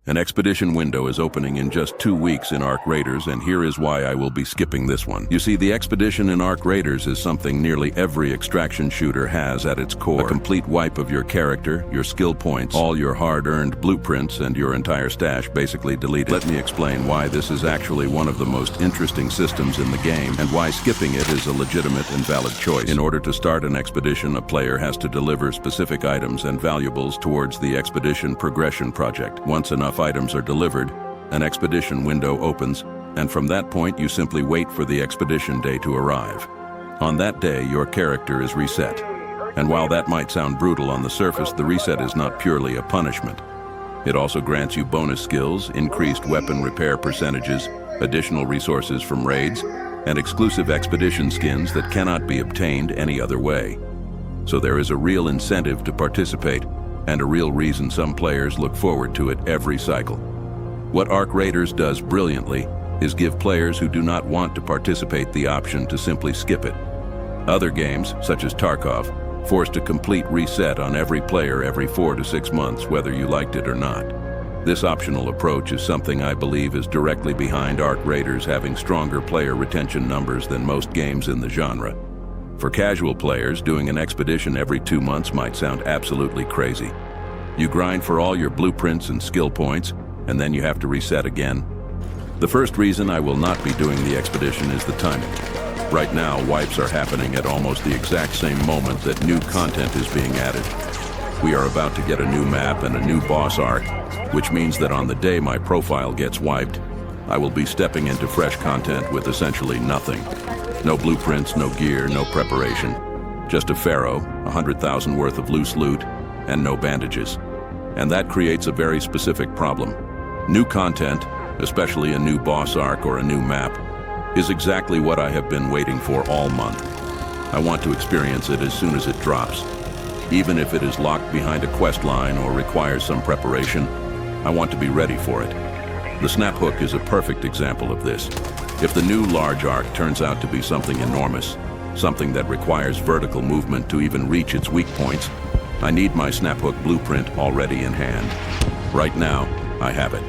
An expedition window is opening in just 2 weeks in Arc Raiders, and here is why I will be skipping this one. You see, the expedition in Arc Raiders is something nearly every extraction shooter has at its core. A complete wipe of your character, your skill points, all your hard-earned blueprints, and your entire stash basically deleted. Let me explain why this is actually one of the most interesting systems in the game, and why skipping it is a legitimate and valid choice. In order to start an expedition, a player has to deliver specific items and valuables towards the expedition progression project. Once enough items are delivered, an expedition window opens, and from that point you simply wait for the expedition day to arrive. On that day, your character is reset. And while that might sound brutal on the surface, the reset is not purely a punishment. It also grants you bonus skills, increased weapon repair percentages, additional resources from raids, and exclusive expedition skins that cannot be obtained any other way. So there is a real incentive to participate, and a real reason some players look forward to it every cycle. What Arc Raiders does brilliantly is give players who do not want to participate the option to simply skip it. Other games, such as Tarkov, forced a complete reset on every player every 4 to 6 months, whether you liked it or not. This optional approach is something I believe is directly behind Arc Raiders having stronger player retention numbers than most games in the genre. For casual players, doing an expedition every 2 months might sound absolutely crazy. You grind for all your blueprints and skill points, and then you have to reset again. The first reason I will not be doing the expedition is the timing. Right now, wipes are happening at almost the exact same moment that new content is being added. We are about to get a new map and a new boss arc, which means that on the day my profile gets wiped, I will be stepping into fresh content with essentially nothing. No blueprints, no gear, no preparation. Just a pharaoh, 100,000 worth of loose loot, and no bandages. And that creates a very specific problem. New content, especially a new boss arc or a new map, is exactly what I have been waiting for all month. I want to experience it as soon as it drops. Even if it is locked behind a quest line or requires some preparation, I want to be ready for it. The snap hook is a perfect example of this. If the new large arc turns out to be something enormous, something that requires vertical movement to even reach its weak points, I need my snap hook blueprint already in hand. Right now, I have it.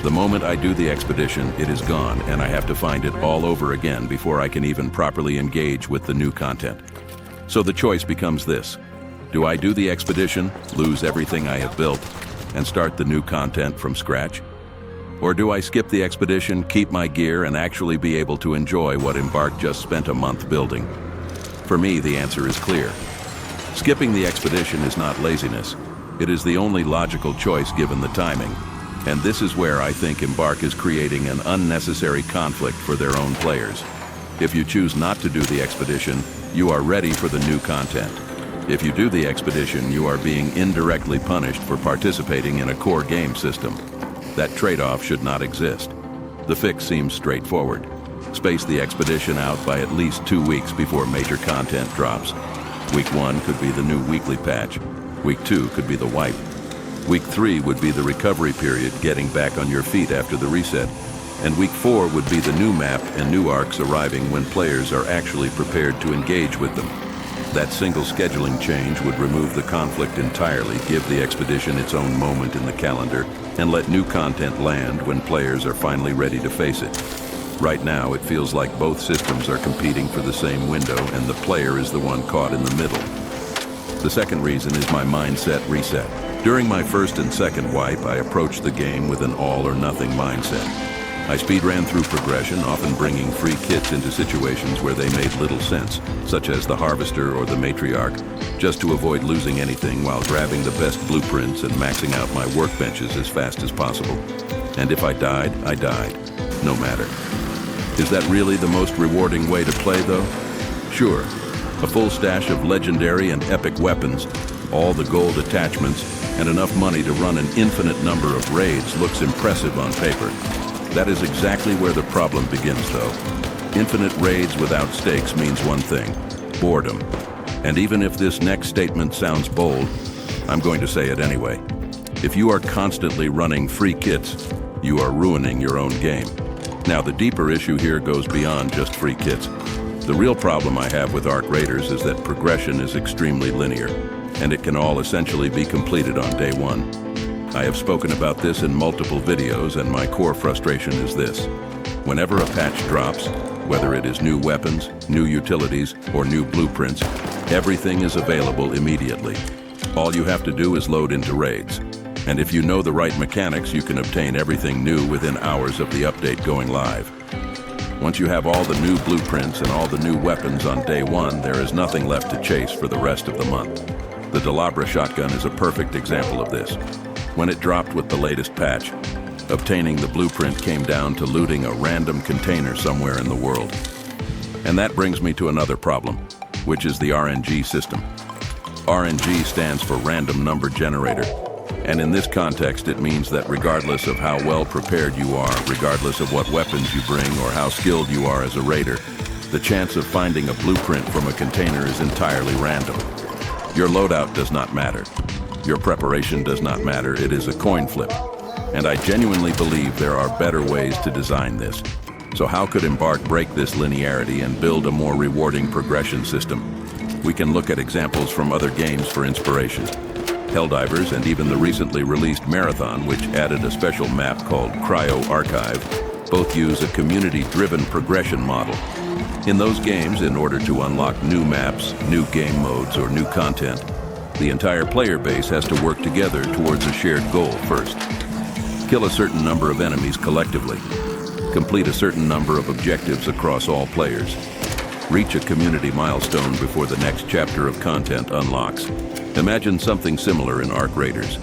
The moment I do the expedition, it is gone, and I have to find it all over again before I can even properly engage with the new content. So the choice becomes this. Do I do the expedition, lose everything I have built, and start the new content from scratch? Or do I skip the expedition, keep my gear, and actually be able to enjoy what Embark just spent a month building? For me, the answer is clear. Skipping the expedition is not laziness. It is the only logical choice given the timing. And this is where I think Embark is creating an unnecessary conflict for their own players. If you choose not to do the expedition, you are ready for the new content. If you do the expedition, you are being indirectly punished for participating in a core game system. That trade-off should not exist. The fix seems straightforward. Space the expedition out by at least 2 weeks before major content drops. Week 1 could be the new weekly patch. Week 2 could be the wipe. Week 3 would be the recovery period, getting back on your feet after the reset. And Week 4 would be the new map and new arcs arriving when players are actually prepared to engage with them. That single scheduling change would remove the conflict entirely, give the expedition its own moment in the calendar, and let new content land when players are finally ready to face it. Right now, it feels like both systems are competing for the same window, and the player is the one caught in the middle. The second reason is my mindset reset. During my first and second wipe, I approached the game with an all-or-nothing mindset. I speed-ran through progression, often bringing free kits into situations where they made little sense, such as the Harvester or the Matriarch, just to avoid losing anything while grabbing the best blueprints and maxing out my workbenches as fast as possible. And if I died, I died. No matter. Is that really the most rewarding way to play, though? Sure. A full stash of legendary and epic weapons, all the gold attachments, and enough money to run an infinite number of raids looks impressive on paper. That is exactly where the problem begins, though. Infinite raids without stakes means one thing: boredom. And even if this next statement sounds bold, I'm going to say it anyway. If you are constantly running free kits, you are ruining your own game. Now, the deeper issue here goes beyond just free kits. The real problem I have with Arc Raiders is that progression is extremely linear, and it can all essentially be completed on day one. I have spoken about this in multiple videos, and my core frustration is this. Whenever a patch drops, whether it is new weapons, new utilities, or new blueprints, everything is available immediately. All you have to do is load into raids. And if you know the right mechanics, you can obtain everything new within hours of the update going live. Once you have all the new blueprints and all the new weapons on day one, there is nothing left to chase for the rest of the month. The Delabra shotgun is a perfect example of this. When it dropped with the latest patch, obtaining the blueprint came down to looting a random container somewhere in the world. And that brings me to another problem, which is the RNG system. RNG stands for Random Number Generator. And in this context, it means that regardless of how well prepared you are, regardless of what weapons you bring or how skilled you are as a raider, the chance of finding a blueprint from a container is entirely random. Your loadout does not matter. Your preparation does not matter. It is a coin flip. And I genuinely believe there are better ways to design this. So how could Embark break this linearity and build a more rewarding progression system? We can look at examples from other games for inspiration. Helldivers and even the recently released Marathon, which added a special map called Cryo Archive, both use a community-driven progression model. In those games, in order to unlock new maps, new game modes, or new content, the entire player base has to work together towards a shared goal first. Kill a certain number of enemies collectively. Complete a certain number of objectives across all players. Reach a community milestone before the next chapter of content unlocks. Imagine something similar in Arc Raiders.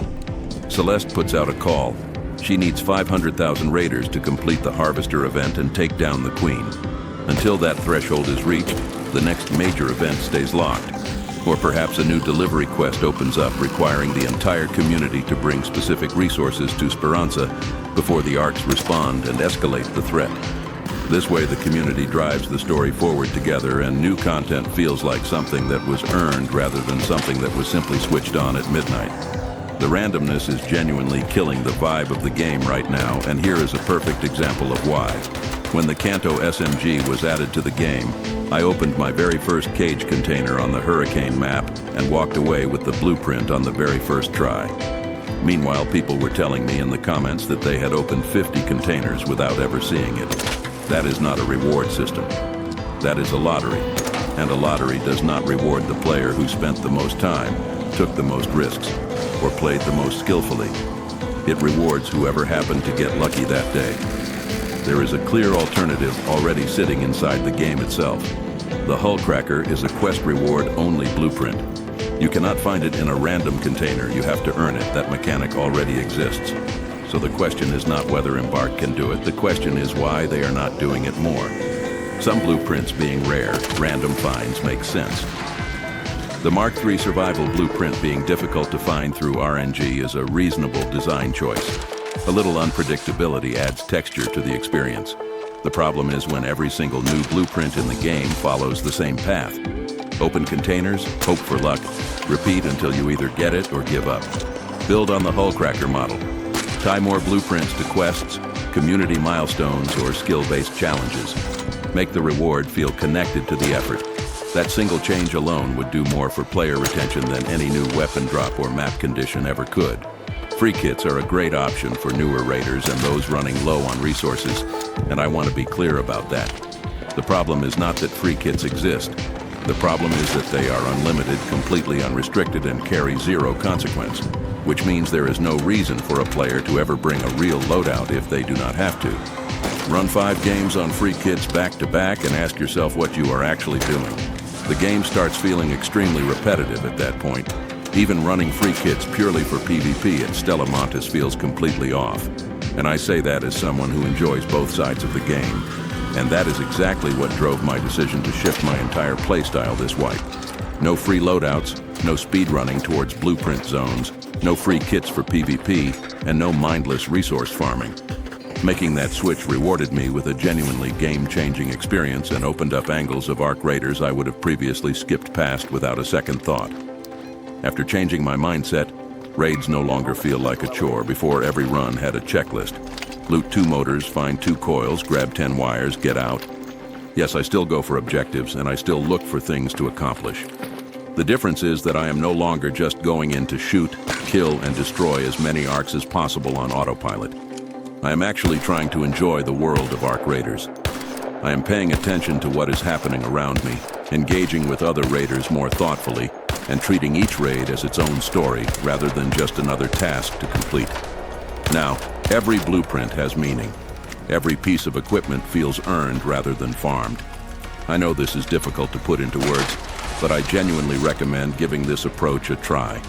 Celeste puts out a call. She needs 500,000 raiders to complete the Harvester event and take down the Queen. Until that threshold is reached, the next major event stays locked. Or perhaps a new delivery quest opens up requiring the entire community to bring specific resources to Speranza before the Arcs respond and escalate the threat. This way the community drives the story forward together and new content feels like something that was earned rather than something that was simply switched on at midnight. The randomness is genuinely killing the vibe of the game right now, and here is a perfect example of why. When the Kanto SMG was added to the game, I opened my very first cage container on the Hurricane map and walked away with the blueprint on the very first try. Meanwhile, people were telling me in the comments that they had opened 50 containers without ever seeing it. That is not a reward system. That is a lottery. And a lottery does not reward the player who spent the most time, took the most risks, or played the most skillfully. It rewards whoever happened to get lucky that day. There is a clear alternative already sitting inside the game itself. The Hullcracker is a quest reward only blueprint. You cannot find it in a random container, you have to earn it. That mechanic already exists. So the question is not whether Embark can do it, the question is why they are not doing it more. Some blueprints being rare, random finds make sense. The Mark III survival blueprint being difficult to find through RNG is a reasonable design choice. A little unpredictability adds texture to the experience. The problem is when every single new blueprint in the game follows the same path. Open containers, hope for luck, repeat until you either get it or give up. Build on the Hullcracker model. Tie more blueprints to quests, community milestones, or skill-based challenges. Make the reward feel connected to the effort. That single change alone would do more for player retention than any new weapon drop or map condition ever could. Free kits are a great option for newer raiders and those running low on resources, and I want to be clear about that. The problem is not that free kits exist. The problem is that they are unlimited, completely unrestricted, and carry zero consequence, which means there is no reason for a player to ever bring a real loadout if they do not have to. Run 5 games on free kits back to back and ask yourself what you are actually doing. The game starts feeling extremely repetitive at that point. Even running free kits purely for PvP at Stella Montis feels completely off. And I say that as someone who enjoys both sides of the game. And that is exactly what drove my decision to shift my entire playstyle this wipe. No free loadouts, no speedrunning towards blueprint zones, no free kits for PvP, and no mindless resource farming. Making that switch rewarded me with a genuinely game-changing experience and opened up angles of Arc Raiders I would have previously skipped past without a second thought. After changing my mindset, raids no longer feel like a chore. Before, every run had a checklist. Loot 2 motors, find 2 coils, grab 10 wires, get out. Yes, I still go for objectives, and I still look for things to accomplish. The difference is that I am no longer just going in to shoot, kill, and destroy as many arcs as possible on autopilot. I am actually trying to enjoy the world of Arc Raiders. I am paying attention to what is happening around me, engaging with other raiders more thoughtfully, and treating each raid as its own story rather than just another task to complete. Now, every blueprint has meaning. Every piece of equipment feels earned rather than farmed. I know this is difficult to put into words, but I genuinely recommend giving this approach a try.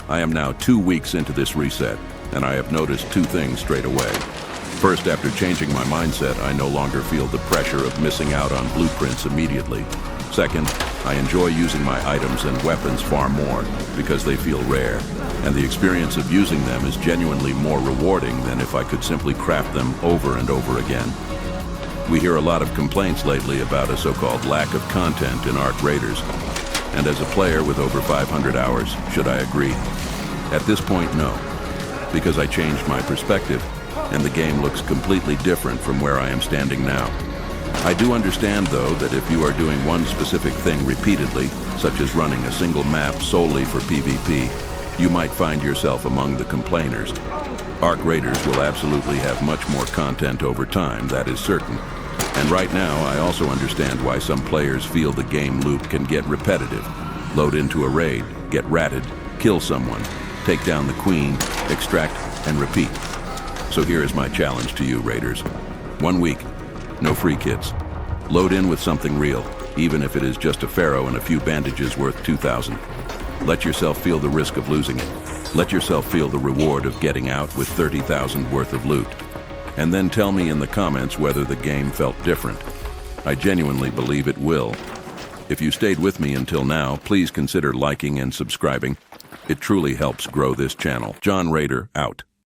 I am now 2 weeks into this reset, and I have noticed two things straight away. First, after changing my mindset, I no longer feel the pressure of missing out on blueprints immediately. Second, I enjoy using my items and weapons far more because they feel rare, and the experience of using them is genuinely more rewarding than if I could simply craft them over and over again. We hear a lot of complaints lately about a so-called lack of content in Arc Raiders, and as a player with over 500 hours, should I agree? At this point, no, because I changed my perspective, and the game looks completely different from where I am standing now. I do understand, though, that if you are doing one specific thing repeatedly, such as running a single map solely for PvP, you might find yourself among the complainers. Arc Raiders will absolutely have much more content over time, that is certain. And right now, I also understand why some players feel the game loop can get repetitive. Load into a raid, get ratted, kill someone, take down the queen, extract, and repeat. So here is my challenge to you, Raiders. 1 week, no free kits. Load in with something real, even if it is just a pharaoh and a few bandages worth 2,000. Let yourself feel the risk of losing it. Let yourself feel the reward of getting out with 30,000 worth of loot. And then tell me in the comments whether the game felt different. I genuinely believe it will. If you stayed with me until now, please consider liking and subscribing. It truly helps grow this channel. John Raider, out.